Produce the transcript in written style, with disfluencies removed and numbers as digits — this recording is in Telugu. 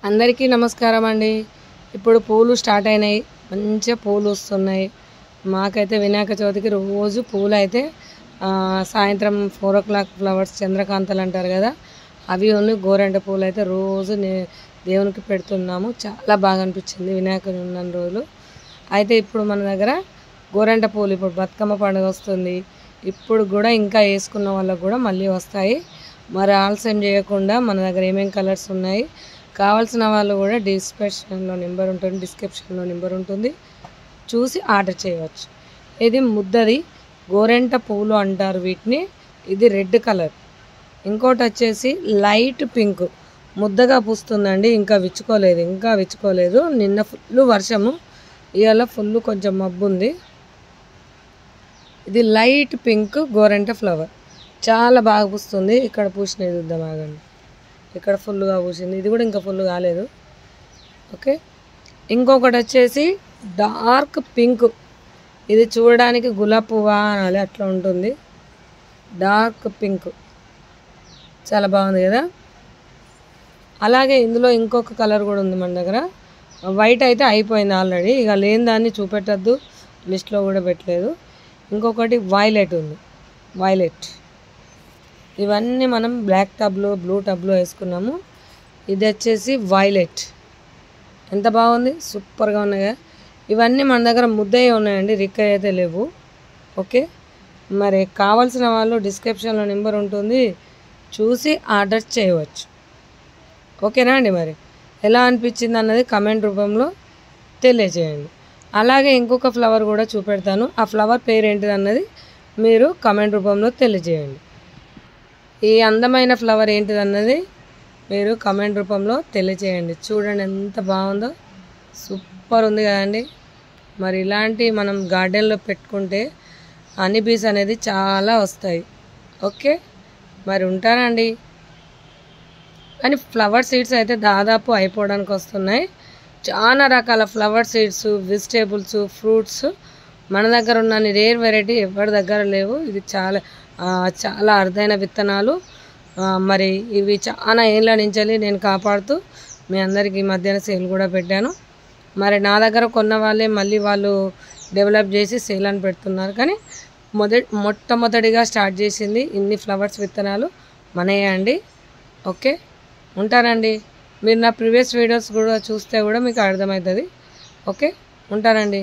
అందరికీ నమస్కారం అండి. ఇప్పుడు పూలు స్టార్ట్ అయినాయి, మంచిగా పూలు వస్తున్నాయి. మాకైతే వినాయక చవితికి రోజు పూలు అయితే సాయంత్రం 4 o'clock ఫ్లవర్స్ చంద్రకాంతలు అంటారు కదా, అవి ఉన్న గోరంట పూలు అయితే రోజు దేవునికి పెడుతున్నాము. చాలా బాగా అనిపించింది వినాయకుని ఉన్న రోజులు. అయితే ఇప్పుడు మన దగ్గర గోరంట పూలు, ఇప్పుడు బతుకమ్మ పండుగ వస్తుంది, ఇప్పుడు కూడా ఇంకా వేసుకున్న వాళ్ళకు కూడా మళ్ళీ వస్తాయి. మరి ఆలస్యం చేయకుండా మన దగ్గర ఏమేమి కలర్స్ ఉన్నాయి, కావాల్సిన వాళ్ళు కూడా డిస్క్రిప్షన్లో నెంబర్ ఉంటుంది, చూసి ఆర్డర్ చేయవచ్చు. ఇది ముద్దది గోరెంట పూలు అంటారు వీటిని. ఇది రెడ్ కలర్. ఇంకోటి వచ్చేసి లైట్ పింక్, ముద్దగా పూస్తుందండి. ఇంకా విచ్చుకోలేదు. నిన్న ఫుల్ వర్షము, ఇవాళ ఫుల్ కొంచెం మబ్బు ఉంది. ఇది లైట్ పింక్ గోరెంట ఫ్లవర్, చాలా బాగా పూస్తుంది. ఇక్కడ పూసినది చూద్దాం, ఆగండి. ఇక్కడ ఫుల్గా పూసింది, ఇది కూడా ఇంకా ఫుల్ కాలేదు. ఓకే, ఇంకొకటి వచ్చేసి డార్క్ పింక్. ఇది చూడడానికి గులాబీ పువ్వా అనాలి, అట్లా ఉంటుంది. డార్క్ పింక్ చాలా బాగుంది కదా. అలాగే ఇందులో ఇంకొక కలర్ కూడా ఉంది మన దగ్గర. వైట్ అయితే అయిపోయింది ఆల్రెడీ, ఇక లేని దాన్ని చూపెట్టద్దు, లిస్ట్లో కూడా పెట్టలేదు. ఇంకొకటి వైలెట్ ఉంది, వైలెట్. ఇవన్నీ మనం బ్లాక్ టబ్లో, బ్లూ టబ్లో వేసుకున్నాము. ఇది వచ్చేసి వైలెట్, ఎంత బాగుంది, సూపర్గా ఉన్నాయి. ఇవన్నీ మన దగ్గర ముద్దయ్యే ఉన్నాయండి, రిక్కయ్య అయితే లేవు. ఓకే, మరి కావాల్సిన వాళ్ళు డిస్క్రిప్షన్లో నెంబర్ ఉంటుంది, చూసి ఆర్డర్ చేయవచ్చు. ఓకేనా అండి. మరి ఎలా అనిపించింది అన్నది కమెంట్ రూపంలో తెలియజేయండి. అలాగే ఇంకొక ఫ్లవర్ కూడా చూపెడతాను, ఆ ఫ్లవర్ పేరు ఏంటిది అన్నది మీరు కమెంట్ రూపంలో తెలియజేయండి. ఈ అందమైన ఫ్లవర్ ఏంటిది అన్నది మీరు కమెంట్ రూపంలో తెలియజేయండి. చూడండి ఎంత బాగుందో, సూపర్ ఉంది కదండి. మరి ఇలాంటి మనం గార్డెన్లో పెట్టుకుంటే హనీ బీస్ అనేది చాలా వస్తాయి. ఓకే, మరి ఉంటానండి. కానీ ఫ్లవర్ సీడ్స్ అయితే దాదాపు అయిపోవడానికి వస్తున్నాయి. చాలా రకాల ఫ్లవర్ సీడ్స్, వెజిటేబుల్స్, ఫ్రూట్స్ మన దగ్గర ఉన్న రేర్ వెరైటీ ఎవరి దగ్గర లేవు. ఇది చాలా అరుదైన విత్తనాలు. మరి ఇవి చాలా ఏళ్ళ నుంచి నేను కాపాడుతూ మీ అందరికీ మధ్యాహ్నం సేల్ కూడా పెట్టాను. మరి నా దగ్గర కొన్న వాళ్ళే మళ్ళీ వాళ్ళు డెవలప్ చేసి సేల్ అని పెడుతున్నారు. కానీ మొట్టమొదటిగా స్టార్ట్ చేసింది ఇన్ని ఫ్లవర్స్ విత్తనాలు మనయే అండి. ఓకే, ఉంటానండి. మీరు నా ప్రీవియస్ వీడియోస్ కూడా చూస్తే కూడా మీకు అర్థమవుతుంది. ఓకే, ఉంటానండి.